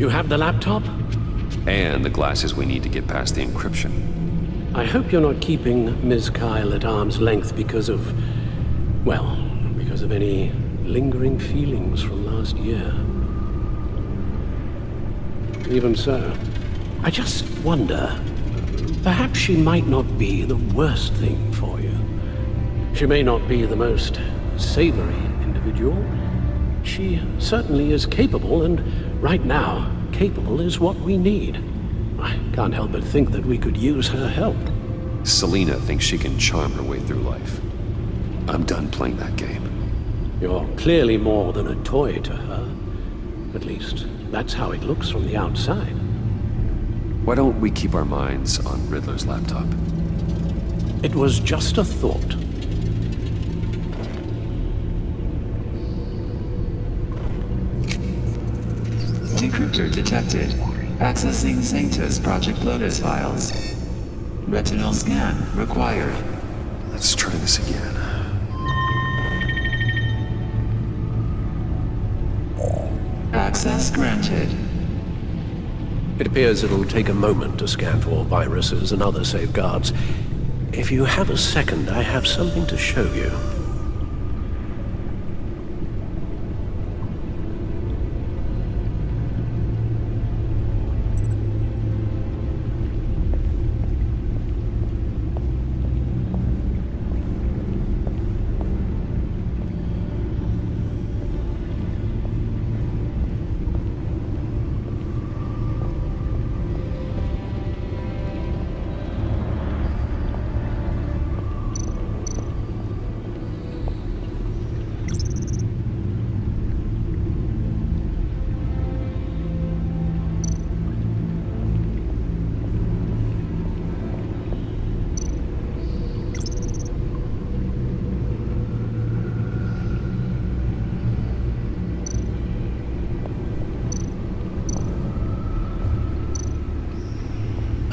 You have the laptop? And the glasses we need to get past the encryption. I hope you're not keeping Ms. Kyle at arm's length because of... well, because of any lingering feelings from last year. Even so, I just wonder, perhaps she might not be the worst thing for you. She may not be the most savory individual. She certainly is capable, and right now, capable is what we need. I can't help but think that we could use her help. Selina thinks she can charm her way through life. I'm done playing that game. You're clearly more than a toy to her. At least, that's how it looks from the outside. Why don't we keep our minds on Riddler's laptop? It was just a thought. Decryptor detected. Accessing Sanctus Project Lotus files. Retinal scan required. Let's try this again. Access granted. It appears it'll take a moment to scan for viruses and other safeguards. If you have a second, I have something to show you.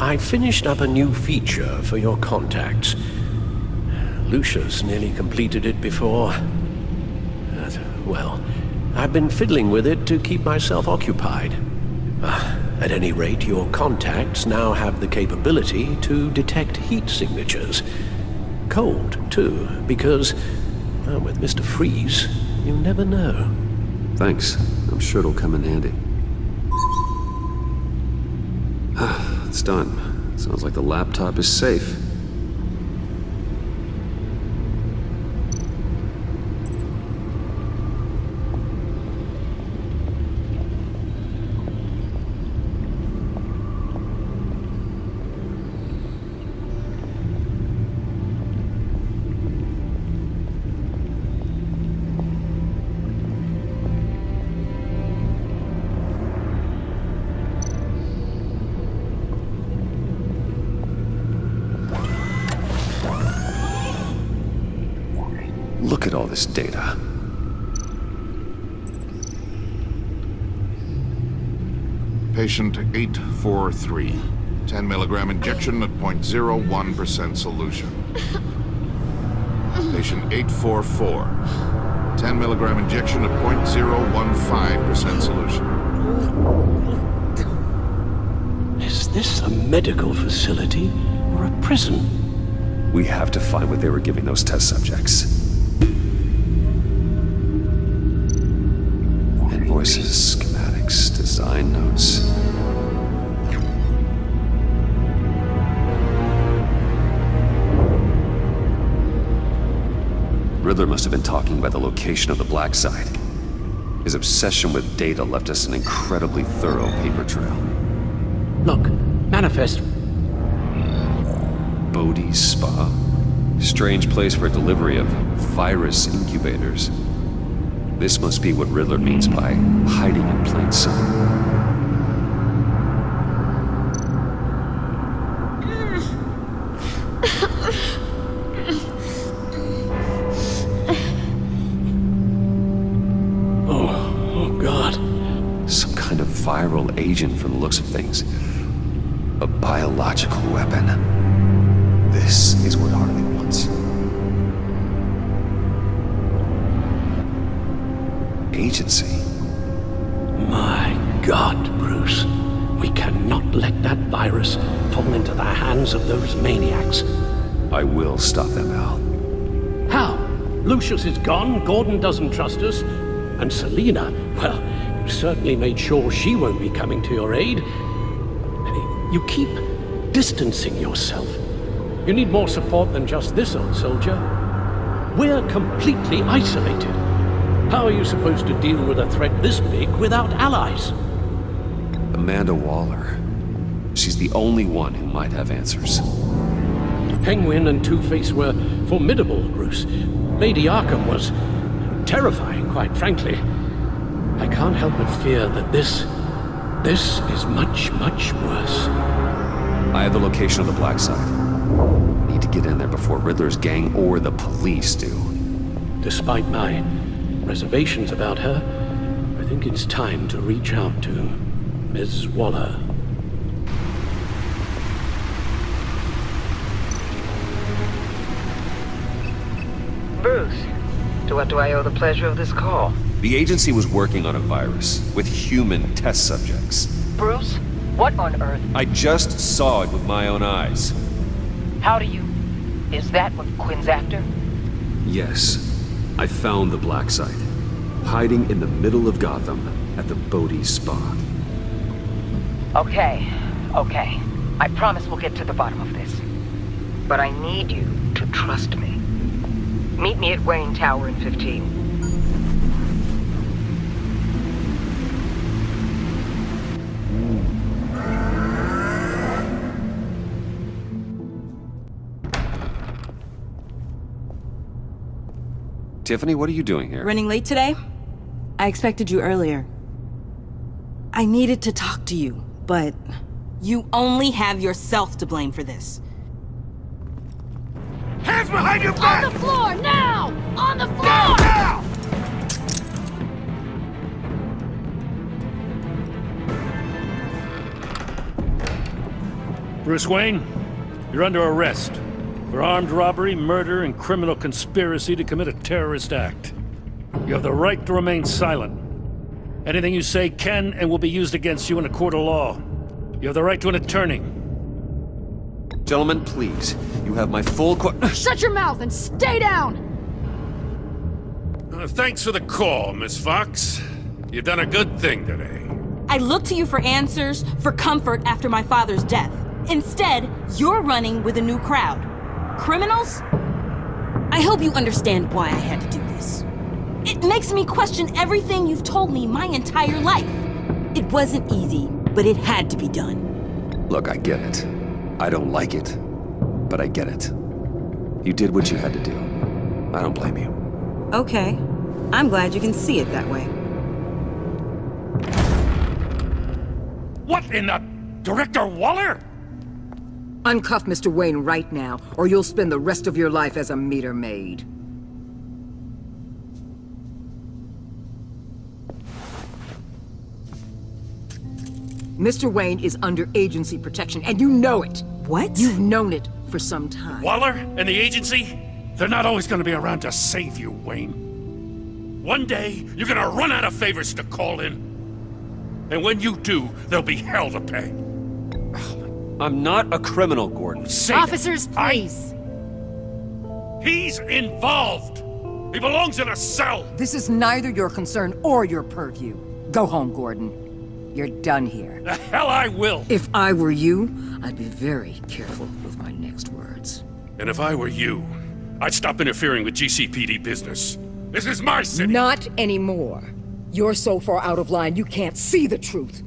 I finished up a new feature for your contacts. Lucius nearly completed it before. Well, I've been fiddling with it to keep myself occupied. At any rate, your contacts now have the capability to detect heat signatures. Cold, too, because, well, with Mr. Freeze, you never know. Thanks. I'm sure it'll come in handy. It's done. Sounds like the laptop is safe. Look at all this data. Patient 843. 10 milligram injection at 0.01% solution. Patient 844. 10 milligram injection at 0.015% solution. Is this a medical facility or a prison? We have to find what they were giving those test subjects. Invoices, schematics, design notes. Riddler must have been talking about the location of the black site. His obsession with data left us an incredibly thorough paper trail. Look, manifest. Bodhi's Spa? Strange place for delivery of virus incubators. This must be what Riddler means by hiding in plain sight. Oh, God. Some kind of viral agent from the looks of things. A biological weapon. This is what Harley wants. Agency. My God, Bruce. We cannot let that virus fall into the hands of those maniacs. I will stop them, Al. How? Lucius is gone, Gordon doesn't trust us, and Selina, well, you certainly made sure she won't be coming to your aid. You keep distancing yourself. You need more support than just this old soldier. We're completely isolated. How are you supposed to deal with a threat this big without allies? Amanda Waller. She's the only one who might have answers. Penguin and Two-Face were formidable, Bruce. Lady Arkham was terrifying, quite frankly. I can't help but fear that this is much, much worse. I have the location of the Black Site. I need to get in there before Riddler's gang or the police do. Despite my reservations about her, I think it's time to reach out to Ms. Waller. Bruce, to what do I owe the pleasure of this call? The agency was working on a virus with human test subjects. Bruce, what on earth? I just saw it with my own eyes. How do you... Is that what Quinn's after? Yes, I found the Black Site, hiding in the middle of Gotham at the Bodhi Spa. Okay. I promise we'll get to the bottom of this. But I need you to trust me. Meet me at Wayne Tower in 15. Tiffany, what are you doing here? Running late today? I expected you earlier. I needed to talk to you, but you only have yourself to blame for this. Hands behind your back! On the floor, now! On the floor! Now! Bruce Wayne, you're under arrest for armed robbery, murder, and criminal conspiracy to commit a terrorist act. You have the right to remain silent. Anything you say can and will be used against you in a court of law. You have the right to an attorney. Gentlemen, please. You have my full Shut your mouth and stay down! Thanks for the call, Miss Fox. You've done a good thing today. I looked to you for answers, for comfort after my father's death. Instead, you're running with a new crowd. Criminals? I hope you understand why I had to do this. It makes me question everything you've told me my entire life. It wasn't easy, but it had to be done. Look, I get it. I don't like it, but I get it. You did what you had to do. I don't blame you. Okay. I'm glad you can see it that way. What in the... Director Waller? Uncuff Mr. Wayne right now, or you'll spend the rest of your life as a meter maid. Mr. Wayne is under agency protection, and you know it. What? You've known it for some time. Waller and the agency? They're not always gonna be around to save you, Wayne. One day, you're gonna run out of favors to call in. And when you do, there'll be hell to pay. I'm not a criminal, Gordon. Say Officers, it. please! He's involved! He belongs in a cell! This is neither your concern or your purview. Go home, Gordon. You're done here. The hell I will! If I were you, I'd be very careful with my next words. And if I were you, I'd stop interfering with GCPD business. This is my city! Not anymore. You're so far out of line, you can't see the truth.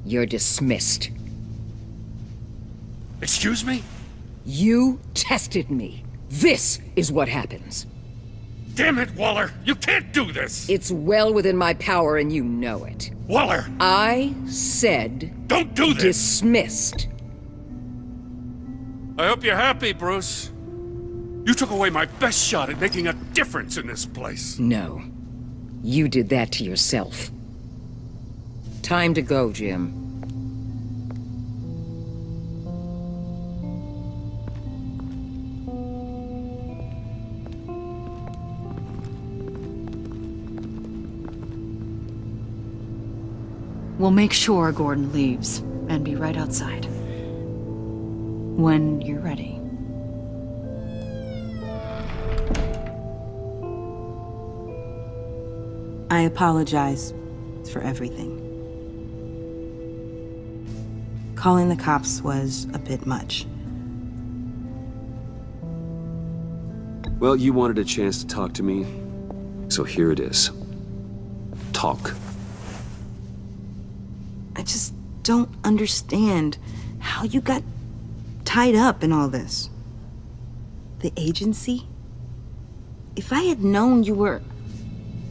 You're dismissed. Excuse me? You tested me. This is what happens. Damn it, Waller! You can't do this! It's well within my power and you know it. Waller! I said... Don't do this! Dismissed. I hope you're happy, Bruce. You took away my best shot at making a difference in this place. No. You did that to yourself. Time to go, Jim. We'll make sure Gordon leaves, and be right outside. When you're ready. I apologize for everything. Calling the cops was a bit much. Well, you wanted a chance to talk to me, so here it is. Talk. I just don't understand how you got tied up in all this. The agency? If I had known you were...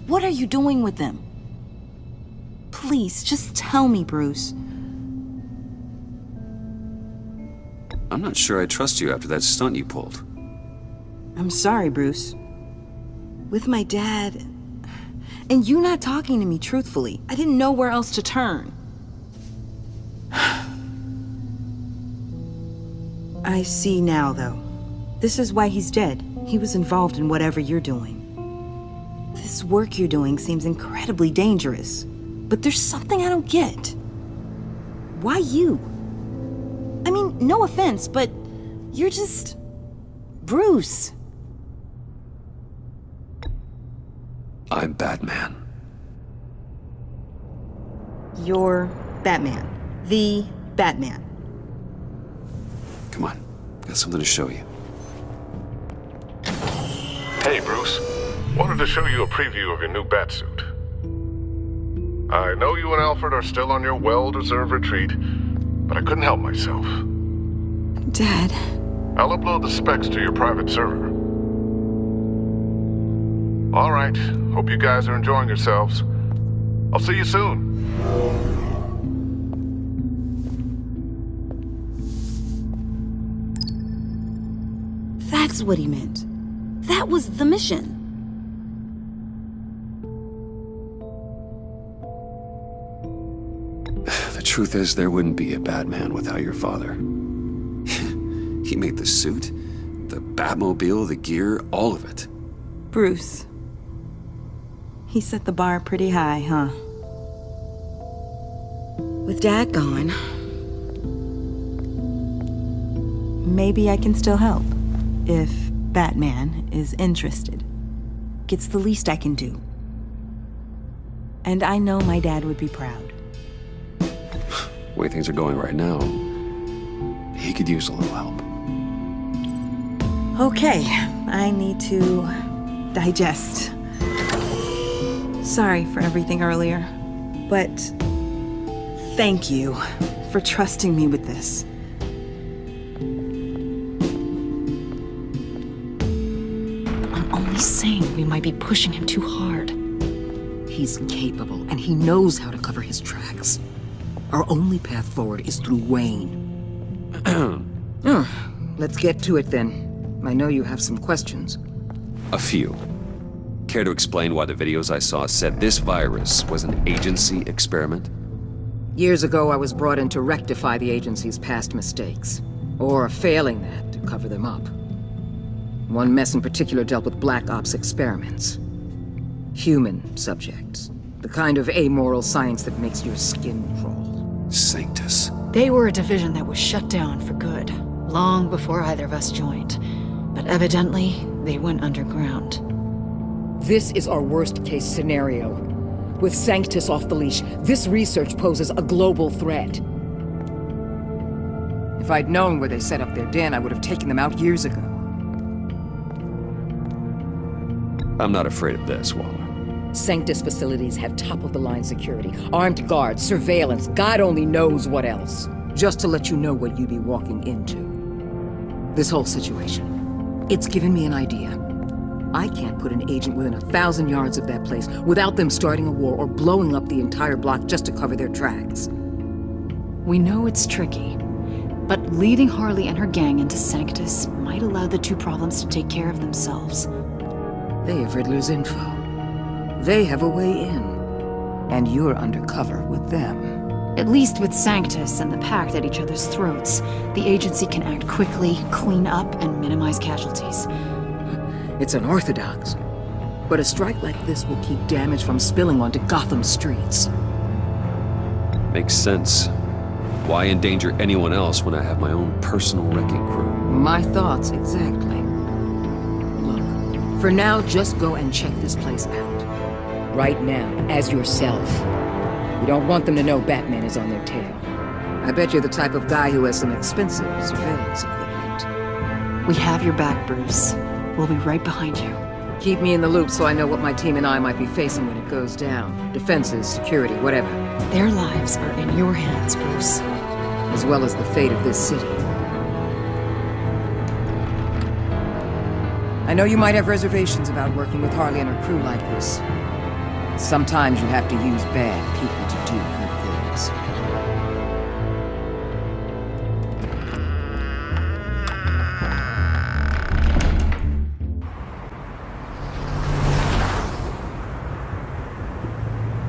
What are you doing with them? Please, just tell me, Bruce. I'm not sure I trust you after that stunt you pulled. I'm sorry, Bruce. With my dad... And you not talking to me truthfully, I didn't know where else to turn. I see now, though. This is why he's dead. He was involved in whatever you're doing. This work you're doing seems incredibly dangerous. But there's something I don't get. Why you? I mean, no offense, but you're just... Bruce. I'm Batman. You're Batman. The Batman. Come on, got something to show you. Hey, Bruce. Wanted to show you a preview of your new Batsuit. I know you and Alfred are still on your well-deserved retreat, but I couldn't help myself. Dad. I'll upload the specs to your private server. All right. Hope you guys are enjoying yourselves. I'll see you soon. That's what he meant. That was the mission. The truth is, there wouldn't be a Batman without your father. He made the suit, the Batmobile, the gear, all of it. Bruce. He set the bar pretty high, huh? With Dad gone, maybe I can still help. If Batman is interested. It's the least I can do. And I know my dad would be proud. The way things are going right now, he could use a little help. Okay, I need to digest. Sorry for everything earlier, but thank you for trusting me with this. I'm only saying we might be pushing him too hard. He's capable, and he knows how to cover his tracks. Our only path forward is through Wayne. Let's get to it then. I know you have some questions. A few. Care to explain why the videos I saw said this virus was an agency experiment? Years ago, I was brought in to rectify the agency's past mistakes. Or failing that, to cover them up. One mess in particular dealt with Black Ops experiments. Human subjects. The kind of amoral science that makes your skin crawl. Sanctus. They were a division that was shut down for good, long before either of us joined. But evidently, they went underground. This is our worst-case scenario. With Sanctus off the leash, this research poses a global threat. If I'd known where they set up their den, I would have taken them out years ago. I'm not afraid of this, Waller. Sanctus facilities have top-of-the-line security, armed guards, surveillance, God only knows what else. Just to let you know what you'd be walking into. This whole situation, it's given me an idea. I can't put an agent within 1,000 yards of that place without them starting a war or blowing up the entire block just to cover their tracks. We know it's tricky, but leading Harley and her gang into Sanctus might allow the two problems to take care of themselves. They have Riddler's info. They have a way in. And you're undercover with them. At least with Sanctus and the Pact at each other's throats, the agency can act quickly, clean up, and minimize casualties. It's unorthodox. But a strike like this will keep damage from spilling onto Gotham streets. Makes sense. Why endanger anyone else when I have my own personal wrecking crew? My thoughts, exactly. Look, for now, just go and check this place out. Right now, as yourself. We don't want them to know Batman is on their tail. I bet you're the type of guy who has some expensive surveillance equipment. We have your back, Bruce. We'll be right behind you. Keep me in the loop so I know what my team and I might be facing when it goes down. Defenses, security, whatever. Their lives are in your hands, Bruce. As well as the fate of this city. I know you might have reservations about working with Harley and her crew like this. Sometimes you have to use bad people to do good things.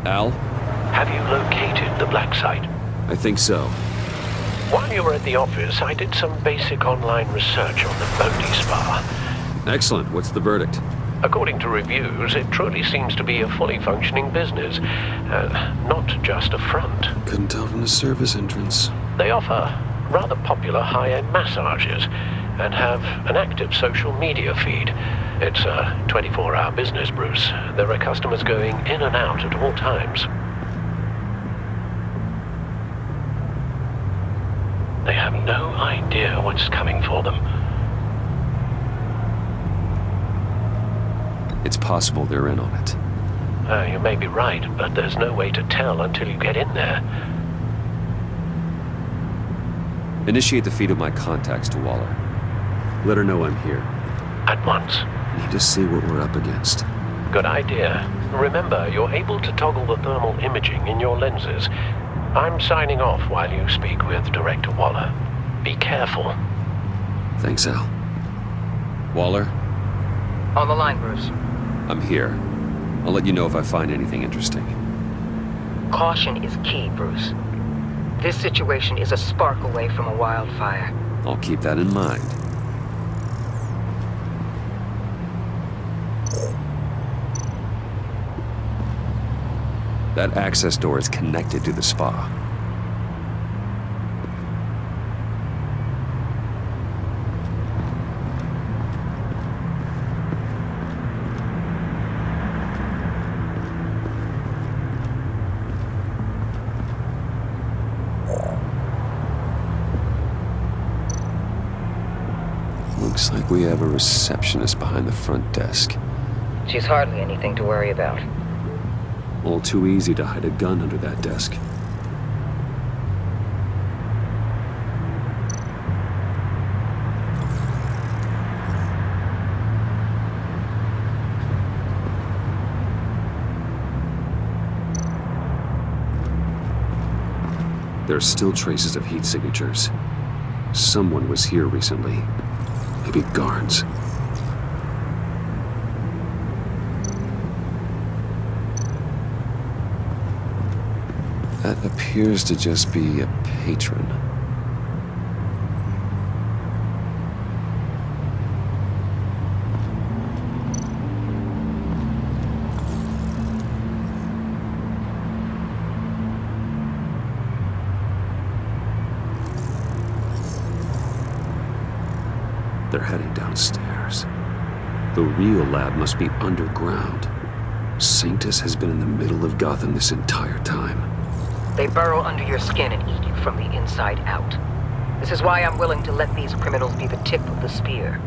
Al? Have you located the black site? I think so. While you were at the office, I did some basic online research on the Bodhi Spa. Excellent. What's the verdict? According to reviews, it truly seems to be a fully functioning business, not just a front. Couldn't tell from the service entrance. They offer rather popular high-end massages and have an active social media feed. It's a 24-hour business, Bruce. There are customers going in and out at all times. They have no idea what's coming for them. It's possible they're in on it. You may be right, but there's no way to tell until you get in there. Initiate the feed of my contacts to Waller. Let her know I'm here. At once. Need to see what we're up against. Good idea. Remember, you're able to toggle the thermal imaging in your lenses. I'm signing off while you speak with Director Waller. Be careful. Thanks, Al. Waller? On the line, Bruce. I'm here. I'll let you know if I find anything interesting. Caution is key, Bruce. This situation is a spark away from a wildfire. I'll keep that in mind. That access door is connected to the spa. Looks like we have a receptionist behind the front desk. She's hardly anything to worry about. All too easy to hide a gun under that desk. There are still traces of heat signatures. Someone was here recently. Maybe guards. That appears to just be a patron. They're heading downstairs. The real lab must be underground. Sanctus has been in the middle of Gotham this entire time. They burrow under your skin and eat you from the inside out. This is why I'm willing to let these criminals be the tip of the spear.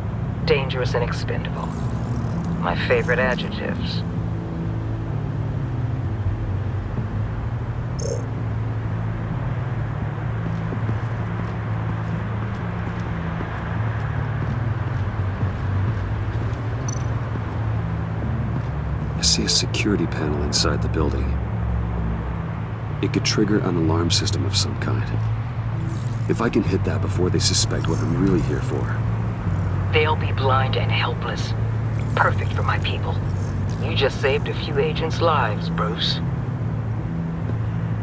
Dangerous and expendable. My favorite adjectives. I see a security panel inside the building. It could trigger an alarm system of some kind. If I can hit that before they suspect what I'm really here for. They'll be blind and helpless. Perfect for my people. You just saved a few agents' lives, Bruce.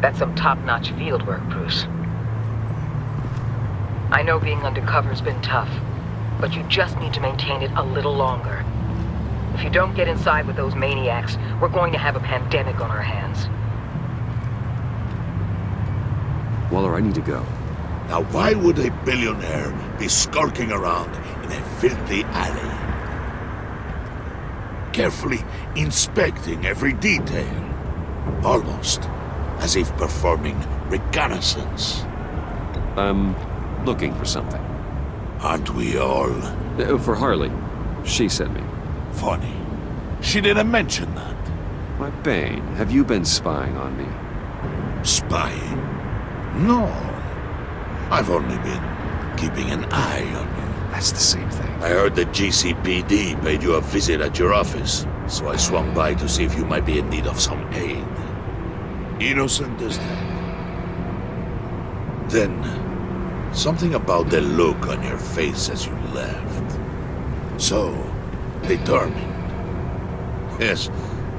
That's some top-notch field work, Bruce. I know being undercover's been tough, but you just need to maintain it a little longer. If you don't get inside with those maniacs, we're going to have a pandemic on our hands. Waller, I need to go. Now why would a billionaire be skulking around in a filthy alley? Carefully inspecting every detail. Almost as if performing reconnaissance. I'm looking for something. Aren't we all? For Harley. She sent me. Funny. She didn't mention that. Why, Bane, have you been spying on me? Spying? No. I've only been keeping an eye on you. That's the same thing. I heard the GCPD paid you a visit at your office, so I swung by to see if you might be in need of some aid. Innocent as that. Then, something about the look on your face as you left. So, determined. Yes,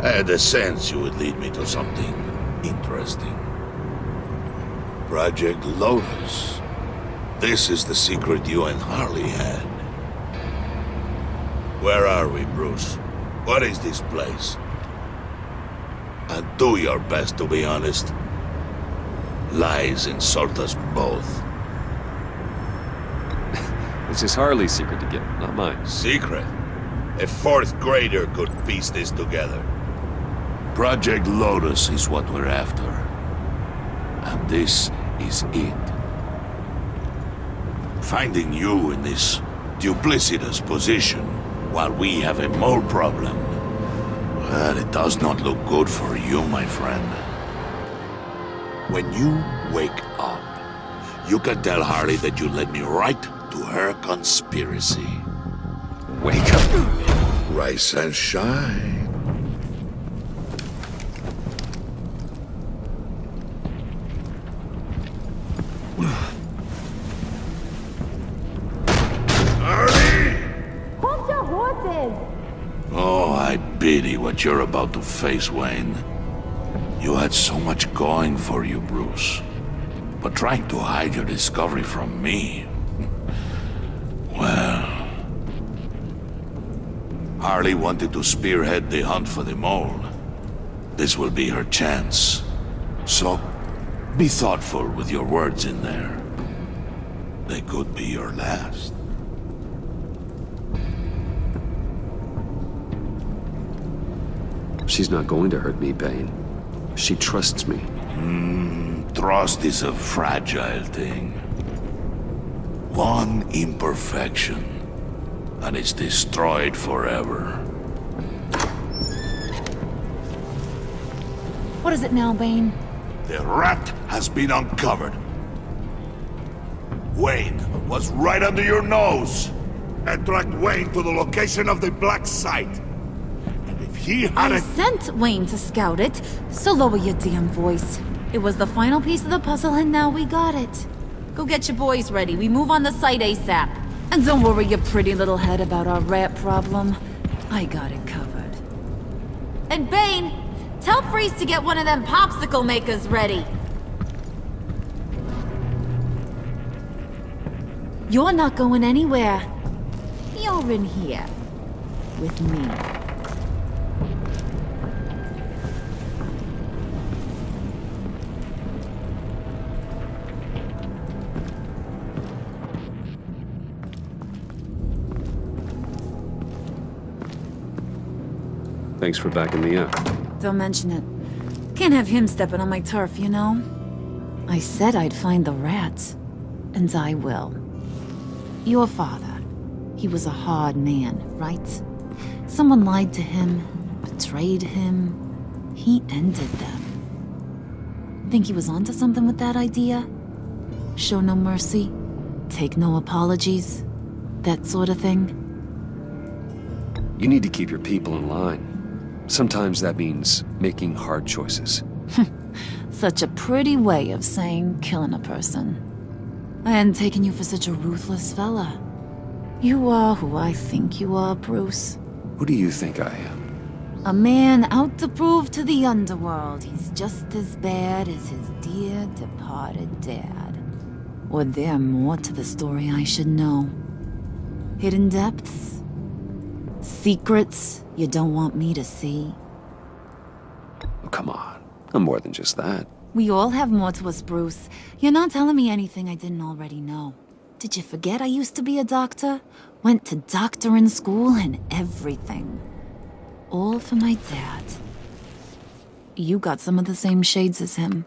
I had a sense you would lead me to something interesting. Project Lotus. This is the secret you and Harley had. Where are we, Bruce? What is this place? And do your best to be honest. Lies insult us both. This is Harley's secret to get, not mine. Secret? A fourth grader could piece this together. Project Lotus is what we're after. And this is it. Finding you in this duplicitous position while we have a mole problem. Well, it does not look good for you, my friend. When you wake up, you can tell Harley that you led me right to her conspiracy. Wake up. Rise and shine. Harley! Hold your horses! Oh, I pity what you're about to face, Wayne. You had so much going for you, Bruce. But trying to hide your discovery from me... Well... Harley wanted to spearhead the hunt for the mole. This will be her chance. So, be thoughtful with your words in there. They could be your last. She's not going to hurt me, Bane. She trusts me. Trust is a fragile thing. One imperfection, and it's destroyed forever. What is it now, Bane? The rat has been uncovered. Wayne was right under your nose. And tracked Wayne to the location of the black site. And if he I hadn't... sent Wayne to scout it, so lower your damn voice. It was the final piece of the puzzle, and now we got it. Go get your boys ready. We move on the site ASAP. And don't worry your pretty little head about our rat problem. I got it covered. And Bane, tell Freeze to get one of them popsicle makers ready. You're not going anywhere. You're in here. With me. Thanks for backing me up. Don't mention it. Can't have him stepping on my turf, you know? I said I'd find the rats. And I will. Your father. He was a hard man, right? Someone lied to him, betrayed him. He ended them. Think he was onto something with that idea? Show no mercy? Take no apologies? That sort of thing? You need to keep your people in line. Sometimes that means making hard choices. Such a pretty way of saying killing a person. I hadn't taken you for such a ruthless fella. You are who I think you are, Bruce. Who do you think I am? A man out to prove to the underworld he's just as bad as his dear departed dad. Or there more to the story I should know. Hidden depths? Secrets you don't want me to see? Oh, come on. I'm more than just that. We all have more to us, Bruce. You're not telling me anything I didn't already know. Did you forget I used to be a doctor? Went to doctoring school and everything. All for my dad. You got some of the same shades as him.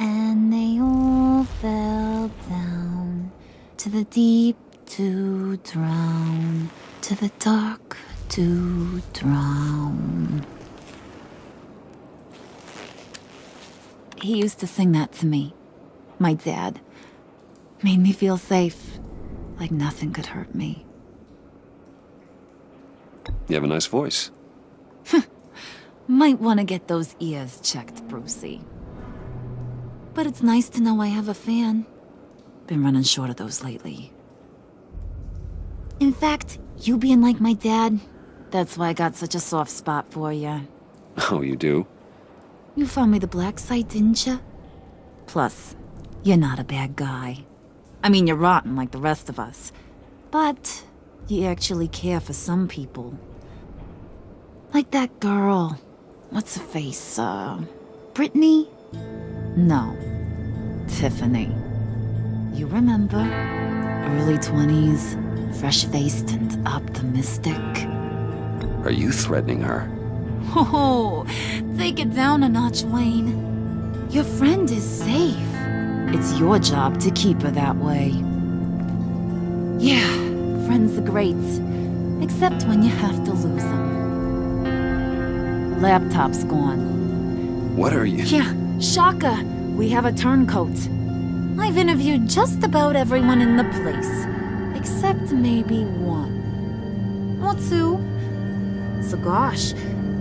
And they all fell down to the deep to drown, to the dark to drown. He used to sing that to me. My dad. Made me feel safe, like nothing could hurt me. You have a nice voice. Might want to get those ears checked, Brucey. But it's nice to know I have a fan. Been running short of those lately. In fact, you being like my dad, that's why I got such a soft spot for you. Oh, you do? You found me the black site, didn't you? Plus, you're not a bad guy. I mean, you're rotten like the rest of us. But you actually care for some people. Like that girl. What's her face? Brittany? No. Tiffany. You remember? Early 20s, fresh-faced and optimistic. Are you threatening her? Oh, take it down a notch, Wayne. Your friend is safe. It's your job to keep her that way. Yeah, friends are great. Except when you have to lose them. Laptop's gone. What are you? Yeah, shocker. We have a turncoat. I've interviewed just about everyone in the place. Except maybe one. Or two. So gosh,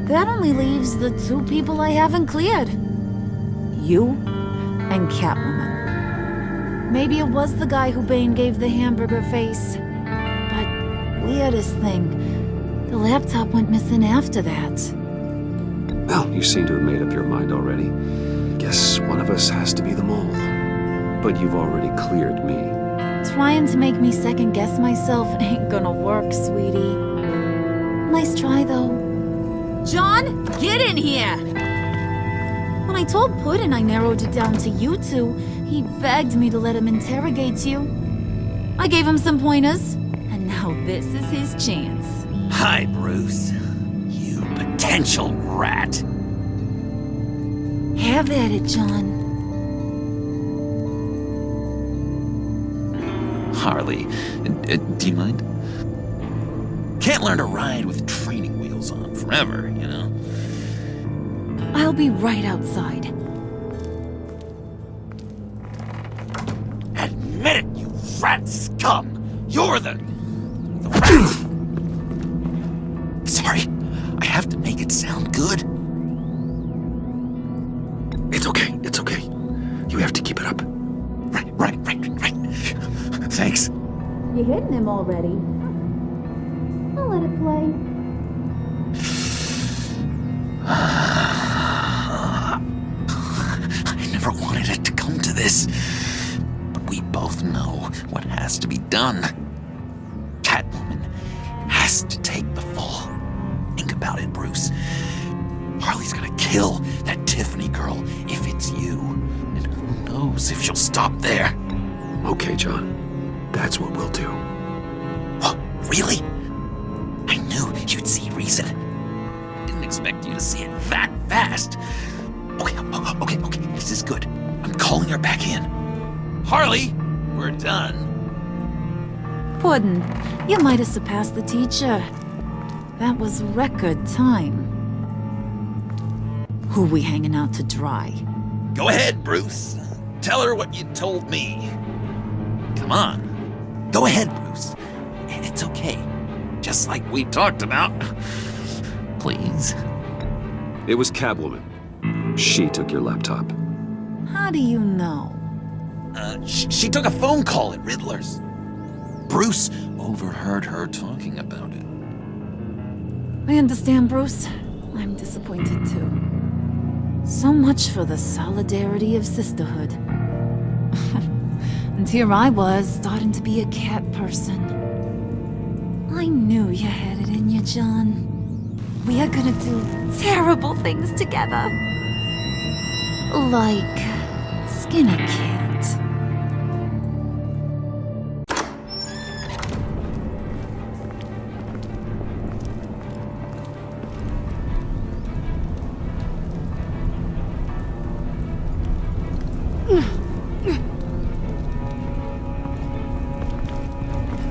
that only leaves the two people I haven't cleared. You and Catwoman. Maybe it was the guy who Bane gave the hamburger face. But weirdest thing, the laptop went missing after that. Well, you seem to have made up your mind already. I guess one of us has to be the mole. But you've already cleared me. Trying to make me second-guess myself ain't gonna work, sweetie. Nice try, though. John, get in here! When I told Puddin' I narrowed it down to you two, he begged me to let him interrogate you. I gave him some pointers, and now this is his chance. Hi, Bruce. You potential rat. Have at it, John. Harley, do you mind? Can't learn to ride with training wheels on forever, you know? I'll be right outside. Admit it, you rat scum! You're the rat! Sorry, I have to make it sound good. It's okay, it's okay. You have to keep it up. Right. Thanks. You're hitting him already. I'll let it play. I never wanted it to come to this. But we both know what has to be done. Catwoman has to take the fall. Think about it, Bruce. Harley's gonna kill that Tiffany girl if it's you. And who knows if she'll stop there. Okay, John. That's what we'll do. Oh, really? I knew you'd see reason. Didn't expect you to see it that fast. Okay, this is good. I'm calling her back in. Harley, we're done. Puddin', you might have surpassed the teacher. That was record time. Who we hanging out to dry? Go ahead, Bruce. Tell her what you told me. Come on. Go ahead, Bruce. It's okay. Just like we talked about. Please. It was Catwoman. She took your laptop. How do you know? She took a phone call at Riddler's. Bruce overheard her talking about it. I understand, Bruce. I'm disappointed too. So much for the solidarity of sisterhood. And here I was, starting to be a cat person. I knew you had it in you, John. We are gonna do terrible things together. Like skin a cat.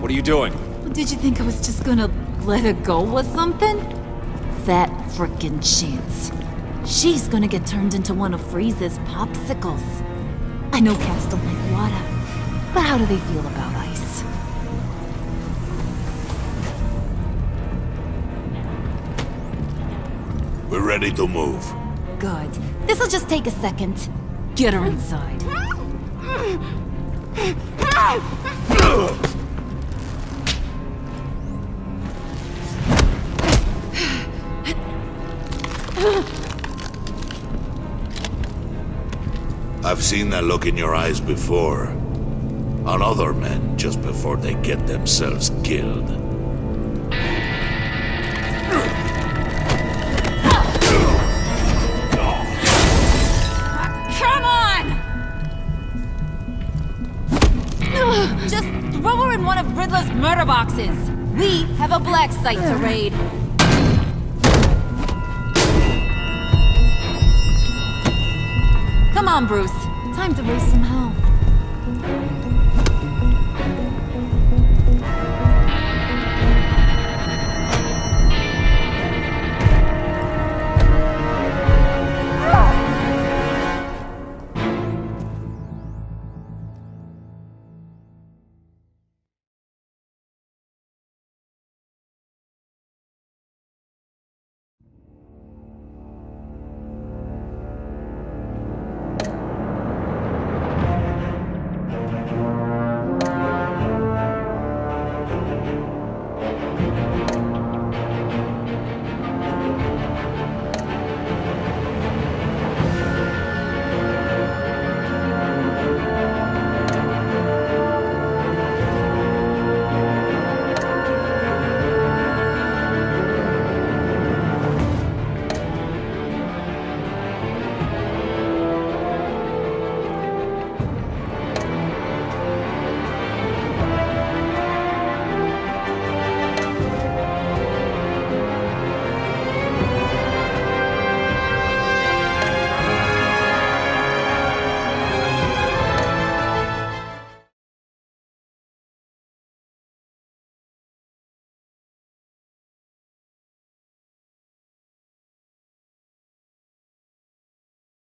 What are you doing? Did you think I was just gonna let her go or something? That frickin' chance. She's gonna get turned into one of Freeze's popsicles. I know cats don't like water, but how do they feel about ice? We're ready to move. Good. This'll just take a second. Get her inside. I've seen that look in your eyes before. On other men, just before they get themselves killed. Come on! Just throw her in one of Riddler's murder boxes. We have a black site to raid. Come on, Bruce. Time to raise some hell.